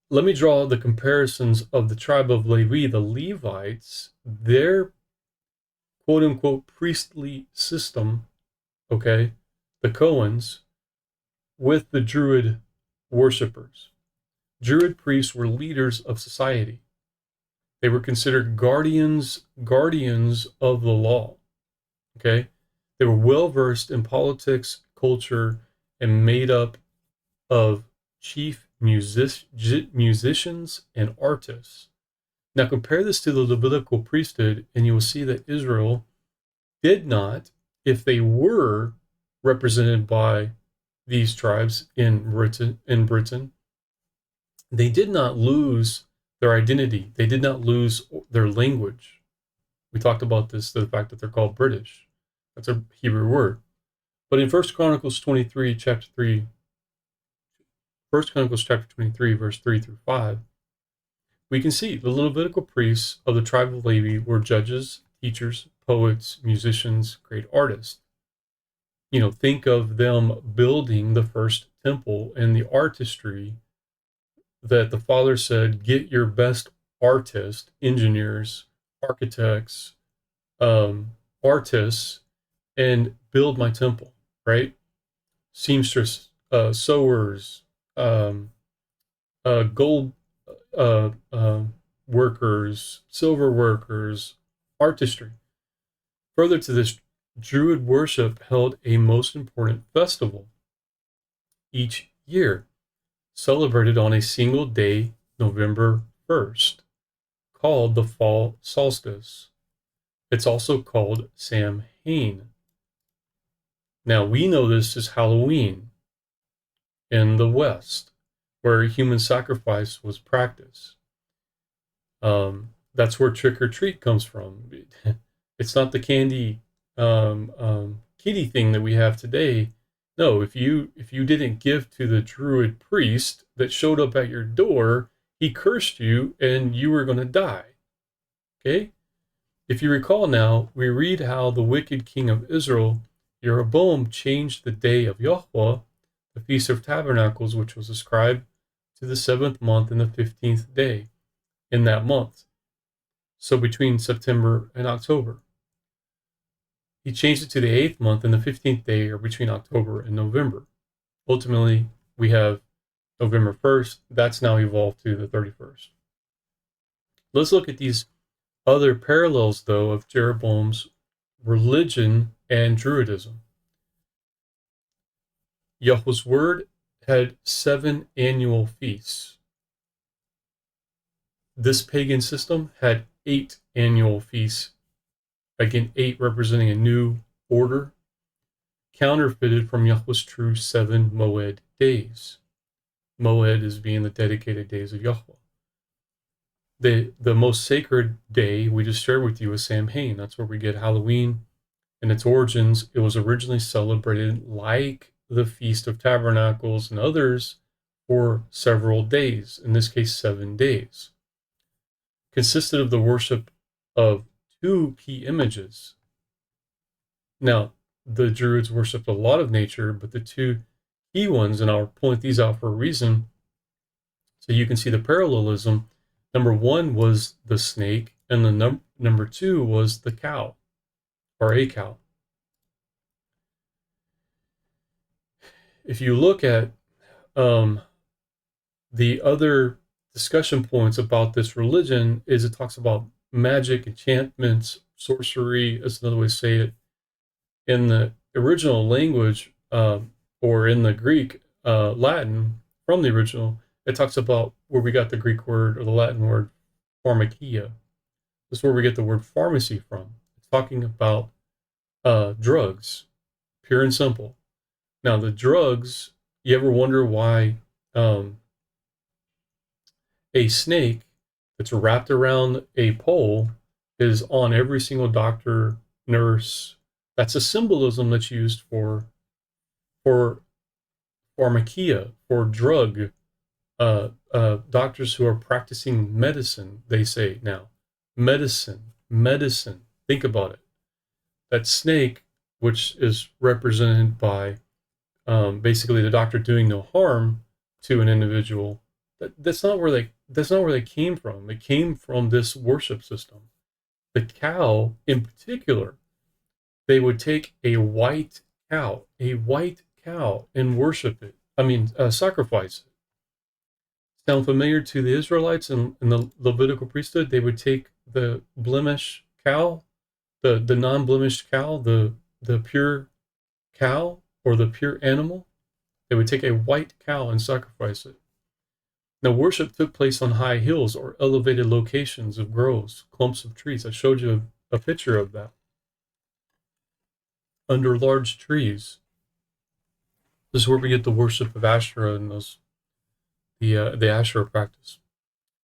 let me draw the comparisons of the tribe of Levi, the Levites, their quote unquote priestly system, okay, the Cohens, with the Druid worshippers. Druid priests were leaders of society. They were considered guardians of the law, okay? They were well versed in politics, culture, and made up of chief musicians and artists. Now compare this to the Levitical priesthood, and you will see that Israel did not, if they were represented by these tribes in Britain, they did not lose their identity. They did not lose their language. We talked about this, the fact that they're called British. That's a Hebrew word. But in 1 Chronicles chapter 23, verse 3 through 5, we can see the Levitical priests of the tribe of Levi were judges, teachers, poets, musicians, great artists. You know, think of them building the first temple and the artistry that the Father said, get your best artists, engineers, architects, artists, and build my temple, right? Seamstress, sewers, gold workers, silver workers, artistry. Further to this, Druid worship held a most important festival each year, celebrated on a single day, November 1st, called the fall solstice. It's also called Samhain. Now, we know this as Halloween in the West, where human sacrifice was practiced. That's where trick or treat comes from. It's not the candy kitty thing that we have today. No, if you didn't give to the Druid priest that showed up at your door, he cursed you and you were going to die. Okay? If you recall now, we read how the wicked king of Israel, Jeroboam, changed the day of YuhShua, the Feast of Tabernacles, which was ascribed to the 7th month and the 15th day in that month. So between September and October. He changed it to the 8th month and the 15th day, or between October and November. Ultimately, we have November 1st. That's now evolved to the 31st. Let's look at these other parallels, though, of Jeroboam's religion and Druidism. Yahweh's word had 7 annual feasts. This pagan system had 8 annual feasts. Again, 8 representing a new order, counterfeited from Yahweh's true 7 Moed days. Moed is being the dedicated days of Yahweh. The most sacred day we just shared with you is Samhain. That's where we get Halloween. In its origins, it was originally celebrated like the Feast of Tabernacles and others for several days, in this case 7 days. Consisted of the worship of 2 key images. Now, the Druids worshipped a lot of nature, but the 2 key ones, and I'll point these out for a reason, so you can see the parallelism. Number 1 was the snake, and the number 2 was the cow, or a cow. If you look at the other discussion points about this religion, is it talks about magic, enchantments, sorcery, is another way to say it. In the original language, or in the Greek, Latin, from the original, it talks about where we got the Greek word or the Latin word pharmakia. This is where we get the word pharmacy from. It's talking about drugs, pure and simple. Now, the drugs, you ever wonder why a snake that's wrapped around a pole is on every single doctor, nurse? That's a symbolism that's used for pharmakia, for drug doctors who are practicing medicine. They say now, medicine. Think about it. That snake, which is represented by basically the doctor doing no harm to an individual, that's not where they came from. It came from this worship system. The cow, in particular, they would take a white cow, and worship it. Sacrifice it. Sound familiar to the Israelites in the Levitical priesthood? They would take the blemish cow, the non-blemished cow, the pure cow, or the pure animal. They would take a white cow and sacrifice it. Now, worship took place on high hills or elevated locations of groves, clumps of trees. I showed you a picture of that. Under large trees. This is where we get the worship of Asherah and the Asherah practice.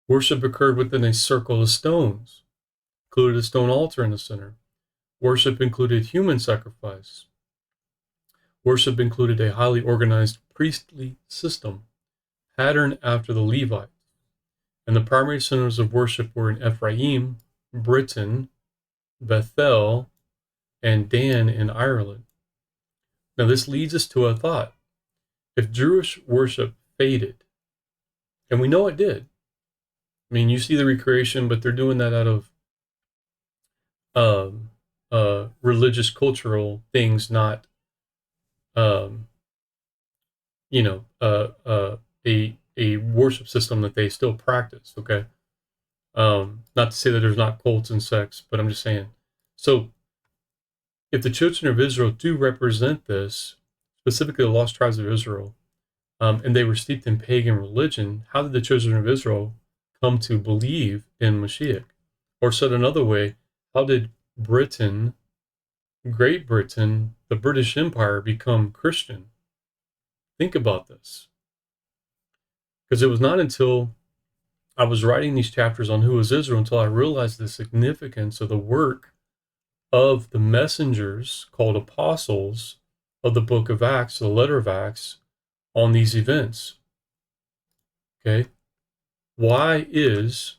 Worship occurred within a circle of stones, included a stone altar in the center. Worship included human sacrifice. Worship included a highly organized priestly system, patterned after the Levites. And the primary centers of worship were in Ephraim, Britain, Bethel, and Dan in Ireland. Now, this leads us to a thought. If Jewish worship faded, and we know it did. I mean, you see the recreation, but they're doing that out of religious, cultural things, not, a worship system that they still practice. Okay, not to say that there's not cults and sects, but I'm just saying. So, if the children of Israel do represent this, specifically the lost tribes of Israel, and they were steeped in pagan religion, how did the children of Israel come to believe in Mashiach? Or said another way, how did Britain, Great Britain, the British Empire, become Christian? Think about this. Because it was not until I was writing these chapters on who is Israel until I realized the significance of the work of the messengers called apostles of the book of Acts, the letter of Acts, on these events. Okay? Why is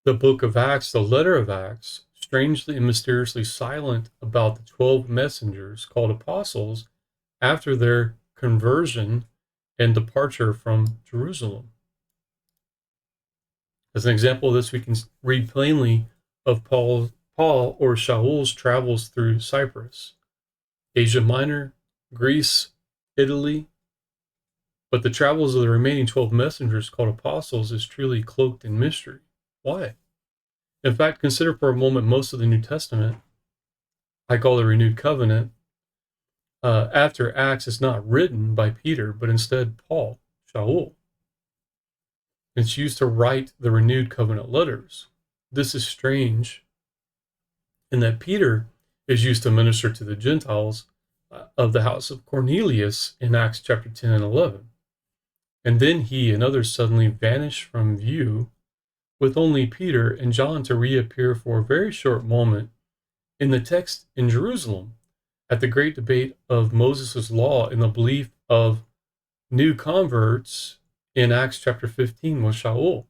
the book of Acts, the letter of Acts, strangely and mysteriously silent about the 12 messengers called apostles after their conversion and departure from Jerusalem? As an example of this, we can read plainly of Paul or Shaul's travels through Cyprus, Asia Minor, Greece, Italy, But the travels of the remaining 12 messengers called apostles is truly cloaked in mystery. Why? In fact, consider for a moment most of the New Testament, I call the renewed covenant, after Acts is not written by Peter, but instead Paul, Shaul. It's used to write the renewed covenant letters. This is strange in that Peter is used to minister to the Gentiles of the house of Cornelius in Acts chapter 10 and 11. And then he and others suddenly vanish from view, with only Peter and John to reappear for a very short moment in the text in Jerusalem at the great debate of Moses' law in the belief of new converts in Acts chapter 15 with Shaul.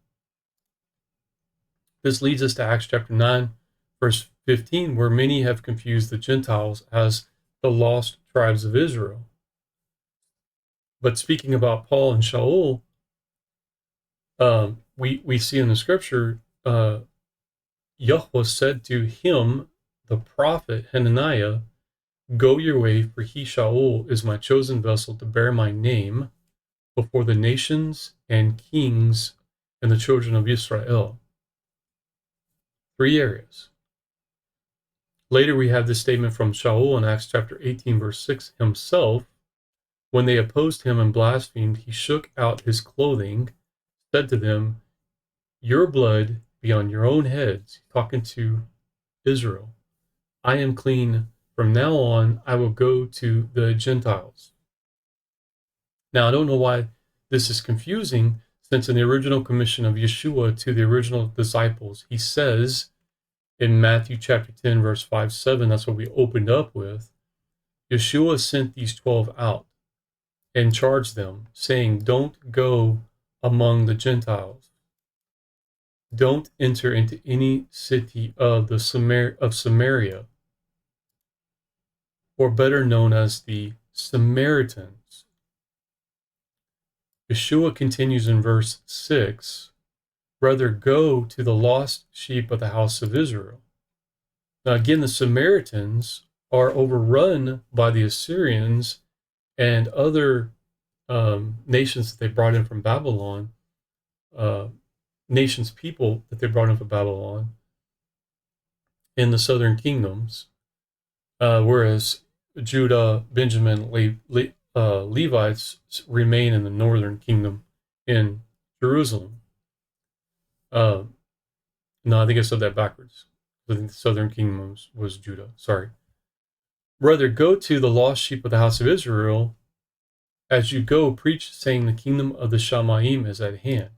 This leads us to Acts chapter 9, verse 15, where many have confused the Gentiles as the lost tribes of Israel. But speaking about Paul and Shaul, we see in the scripture, YuhShua said to him, the prophet Hananiah, "Go your way, for he, Shaul, is my chosen vessel to bear my name before the nations and kings and the children of Israel." 3 areas. Later, we have this statement from Shaul in Acts chapter 18, verse 6 himself. When they opposed him and blasphemed, he shook out his clothing, said to them, "Your blood be on your own heads," talking to Israel. "I am clean. From now on, I will go to the Gentiles." Now, I don't know why this is confusing, since in the original commission of YuhShua to the original disciples, he says in Matthew chapter 10, verse 5-7, that's what we opened up with, YuhShua sent these 12 out and charged them, saying, "Don't go among the Gentiles. Don't enter into any city of Samaria, or better known as the Samaritans." YuhShua continues in verse 6, "Rather go to the lost sheep of the house of Israel." Now again, the Samaritans are overrun by the Assyrians and other nations that they brought in from Babylon, people that they brought in from Babylon in the southern kingdoms, whereas Judah, Benjamin, Levites remain in the northern kingdom in Jerusalem. No, I think I said that backwards. I think the southern kingdom was Judah. Sorry. "Rather go to the lost sheep of the house of Israel. As you go, preach, saying the kingdom of the Shamaim is at hand."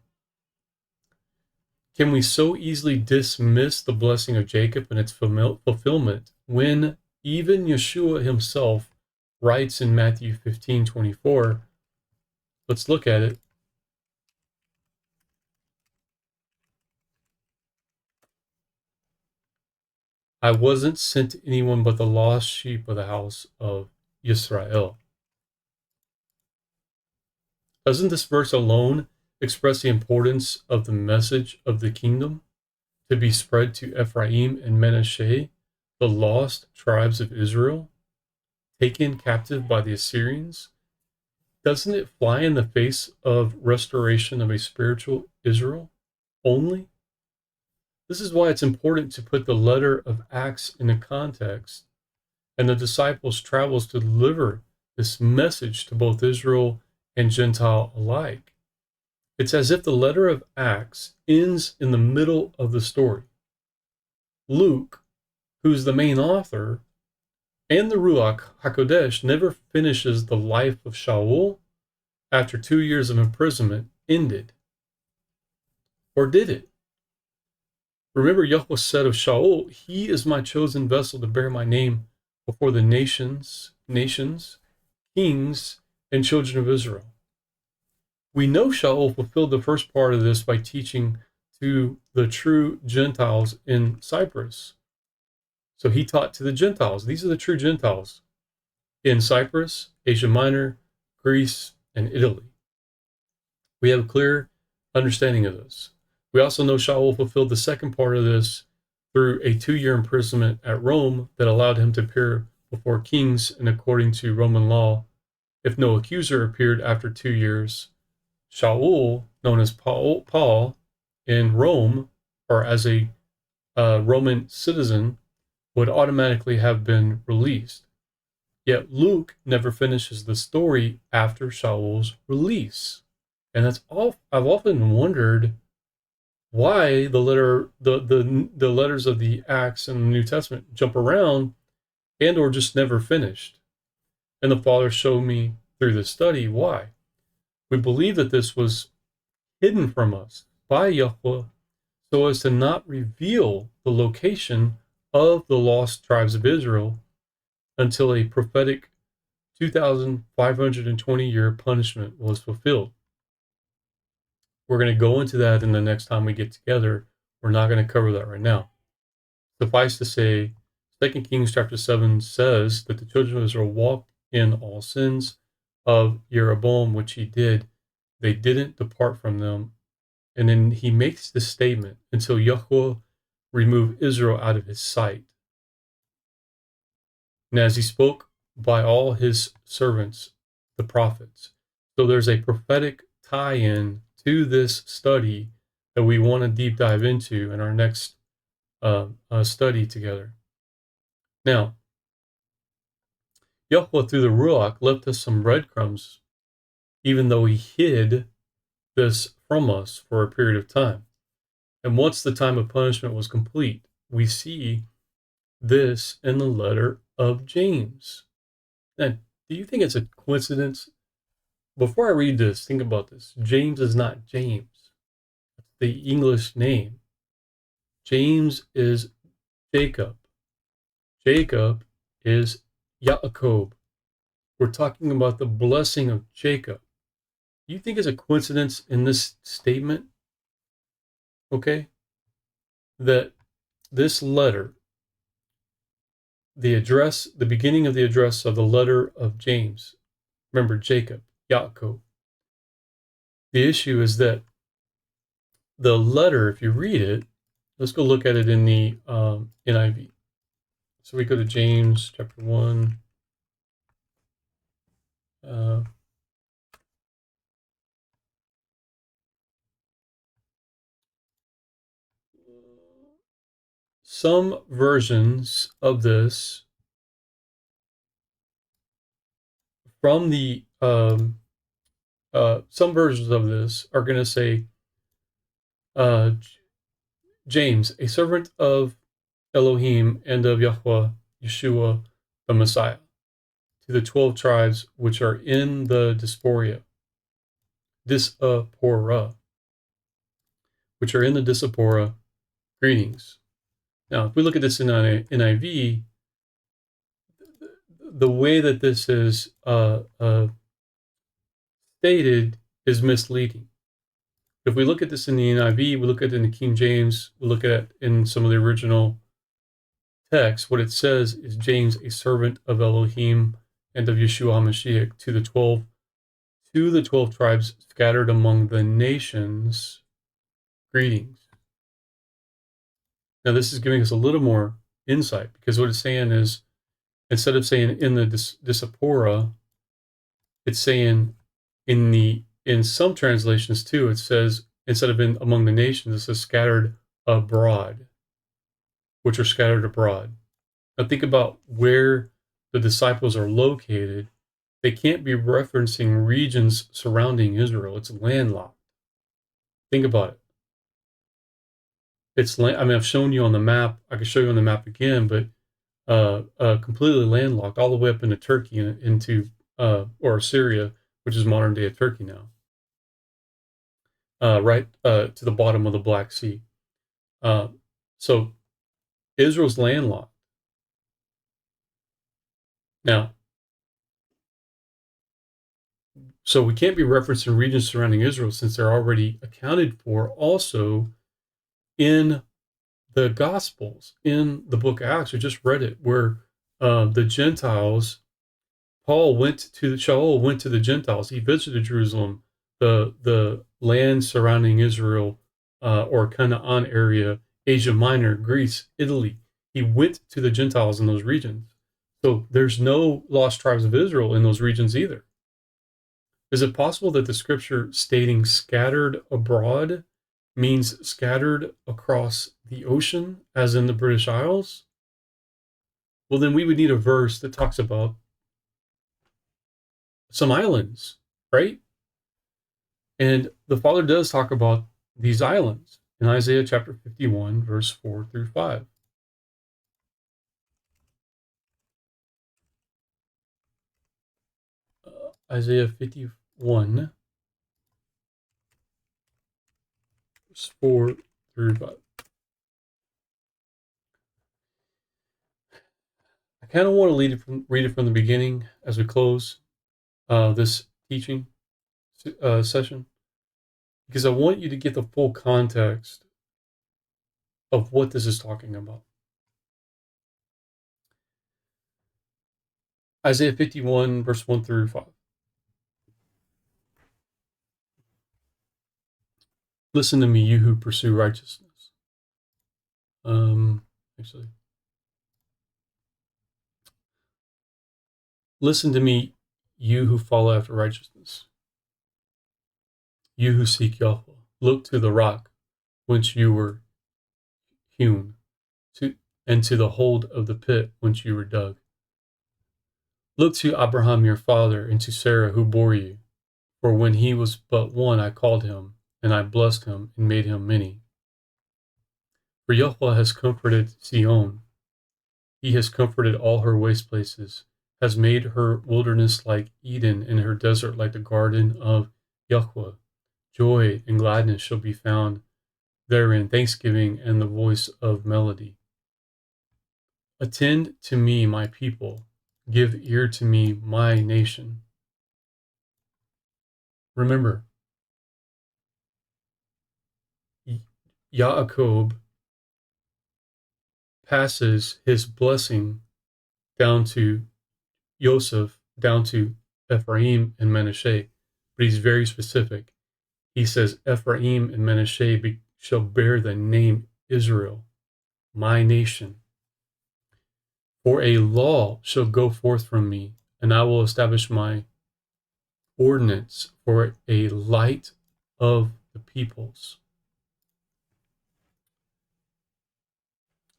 Can we so easily dismiss the blessing of Jacob and its fulfillment when even YuhShua himself writes in Matthew 15:24? Let's look at it. "I wasn't sent to anyone but the lost sheep of the house of Israel." Doesn't this verse alone express the importance of the message of the kingdom to be spread to Ephraim and Manasseh, the lost tribes of Israel, taken captive by the Assyrians? Doesn't it fly in the face of restoration of a spiritual Israel only? This is why it's important to put the letter of Acts into context and the disciples' travels to deliver this message to both Israel and Gentile alike. It's as if the letter of Acts ends in the middle of the story. Luke, who's the main author, and the Ruach HaKodesh never finishes the life of Shaul after 2 years of imprisonment ended. Or did it? Remember, YuhShua said of Shaul, "He is my chosen vessel to bear my name before the nations, kings, and children of Israel." We know Shaul fulfilled the first part of this by teaching to the true Gentiles in Cyprus. So he taught to the Gentiles. These are the true Gentiles in Cyprus, Asia Minor, Greece, and Italy. We have a clear understanding of this. We also know Shaul fulfilled the second part of this through a 2-year imprisonment at Rome that allowed him to appear before kings and according to Roman law if no accuser appeared after 2 years, Shaul, known as Paul in Rome, or as a Roman citizen, would automatically have been released. Yet Luke never finishes the story after Shaul's release. And that's all I've often wondered why the letters of the Acts and the New Testament jump around and or just never finished. And the Father showed me through this study why. We believe that this was hidden from us by YuhShua so as to not reveal the location of the lost tribes of Israel until a prophetic 2,520-year punishment was fulfilled. We're going to go into that in the next time we get together. We're not going to cover that right now. Suffice to say, 2 Kings chapter 7 says that the children of Israel walked in all sins of Jeroboam, which he did. They didn't depart from them. And then he makes this statement, until YuhShua remove Israel out of his sight. And as he spoke by all his servants, the prophets. So there's a prophetic tie-in to this study that we want to deep dive into in our next study together. Now, YuhShua through the Ruach left us some breadcrumbs, even though he hid this from us for a period of time. And once the time of punishment was complete, we see this in the letter of James. Now, do you think it's a coincidence? Before I read this, think about this. James is not James. It's the English name. James is Jacob. Jacob is Yaakov. We're talking about the blessing of Jacob. Do you think it's a coincidence in this statement? Okay? That this letter, the address, the beginning of the address of the letter of James, remember Jacob, Yaakov. The issue is that the letter, if you read it, let's go look at it in the NIV. So we go to James chapter 1. Some versions of this from the some versions of this are going to say James, a servant of Elohim and of YuhShua, the Messiah, to the 12 tribes which are in the diaspora, which are in the diaspora, greetings. Now, if we look at this in NIV, the way that this is stated is misleading. If we look at this in the NIV, we look at it in the King James, we look at it in some of the original text, what it says is James, a servant of Elohim and of YuhShua HaMashiach, to the 12 tribes scattered among the nations, greetings. Now, this is giving us a little more insight, because what it's saying is, instead of saying in the diaspora, it's saying in some translations too, it says, instead of in among the nations, it says scattered abroad, which are scattered abroad. Now think about where the disciples are located. They can't be referencing regions surrounding Israel. It's landlocked. Think about it. I've shown you on the map. I can show you on the map again, but completely landlocked all the way up into Turkey into or Syria, which is modern day Turkey now. Right to the bottom of the Black Sea. So Israel's landlocked. Now, so we can't be referencing regions surrounding Israel since they're already accounted for also in the Gospels, in the book of Acts. We just read it, where the Gentiles, Shaul went to the Gentiles. He visited Jerusalem, the land surrounding Israel, or Canaan area, Asia Minor, Greece, Italy. He went to the Gentiles in those regions. So there's no lost tribes of Israel in those regions either. Is it possible that the scripture stating scattered abroad means scattered across the ocean, as in the British Isles? Well, then we would need a verse that talks about some islands, right? And the Father does talk about these islands in Isaiah chapter 51, verse 4 through 5. Isaiah 51, verse 4 through 5. I kind of want to read it from the beginning as we close this teaching session, because I want you to get the full context of what this is talking about. Isaiah 51, verse 1 through 5. Listen to me, you who pursue righteousness. Actually, listen to me, you who follow after righteousness. You who seek Yahweh. Look to the rock whence you were hewn, and to the hold of the pit whence you were dug. Look to Abraham your father, and to Sarah who bore you. For when he was but one, I called him, and I blessed him, and made him many. For Yahweh has comforted Zion. He has comforted all her waste places, has made her wilderness like Eden, and her desert like the garden of Yahweh. Joy and gladness shall be found therein, thanksgiving and the voice of melody. Attend to me, my people. Give ear to me, my nation. Remember, Yaakov passes his blessing down to Joseph, down to Ephraim and Manasseh, but he's very specific. He says, Ephraim and Manasseh shall bear the name Israel, my nation. For a law shall go forth from me, and I will establish my ordinance for a light of the peoples.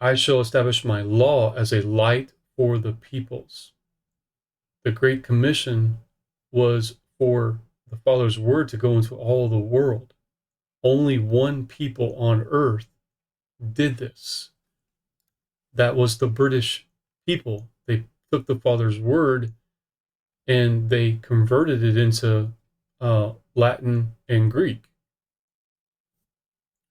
I shall establish my law as a light for the peoples. The Great Commission was for the Father's word to go into all the world. Only one people on earth did this. That was the British people. They took the Father's word and they converted it into Latin and Greek.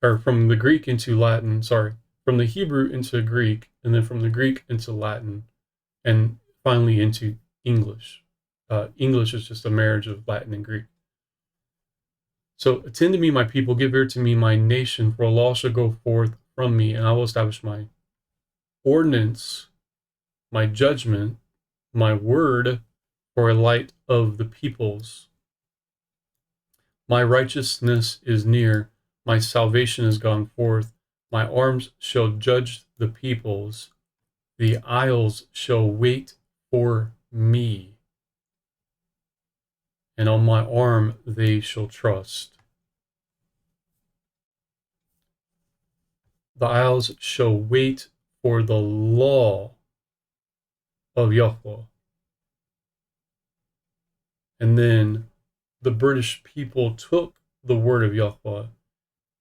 Or from the Greek into Latin, from the Hebrew into Greek, and then from the Greek into Latin, and finally into English. English is just a marriage of Latin and Greek. So attend to me, my people, give ear to me, my nation, for a law shall go forth from me, and I will establish my ordinance, my judgment, my word for a light of the peoples. My righteousness is near, my salvation is gone forth, my arms shall judge the peoples, the isles shall wait for me, and on my arm they shall trust. The isles shall wait for the law of Yahweh. And then the British people took the word of Yahweh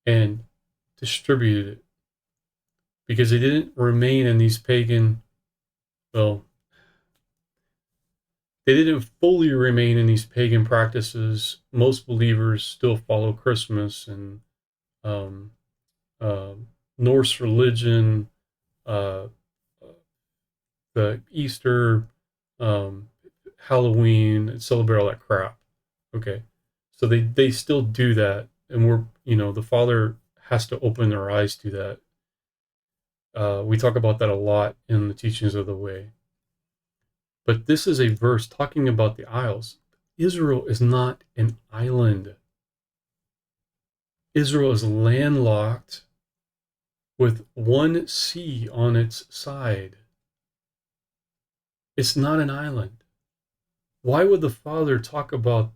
and distributed it, because they didn't remain in these pagan, well, they didn't fully remain in these pagan practices. Most believers still follow Christmas and um, uh, Norse religion, uh, the Easter, um, Halloween, and celebrate all that crap. Okay, so they still do that, and the Father has to open their eyes to that. We talk about that a lot in the teachings of the way. But this is a verse talking about the isles. Israel is not an island. Israel is landlocked with one sea on its side. It's not an island. Why would the Father talk about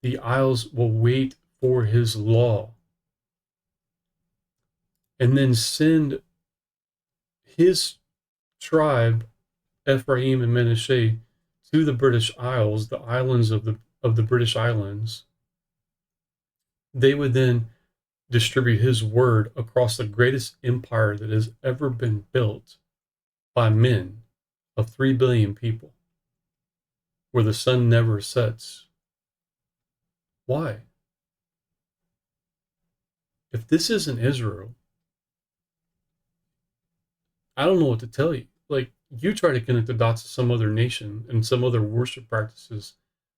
the isles will wait for his law, and then send his tribe, Ephraim and Manasseh, to the British Isles, the islands of the British Islands. They would then distribute his word across the greatest empire that has ever been built by men of 3 billion people, where the sun never sets. Why? If this isn't Israel, I don't know what to tell you. Like, you try to connect the dots to some other nation and some other worship practices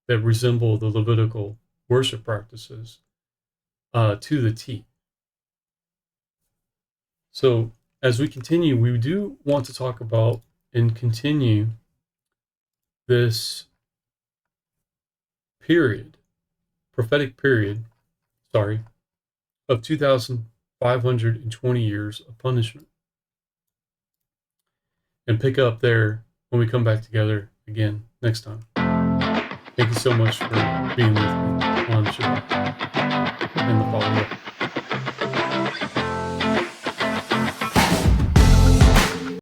that resemble the Levitical worship practices to the T. So, as we continue, we do want to talk about and continue this period, prophetic period, of 2,520 years of punishment, and pick up there when we come back together again next time. Thank you so much for being with me on Shabbat.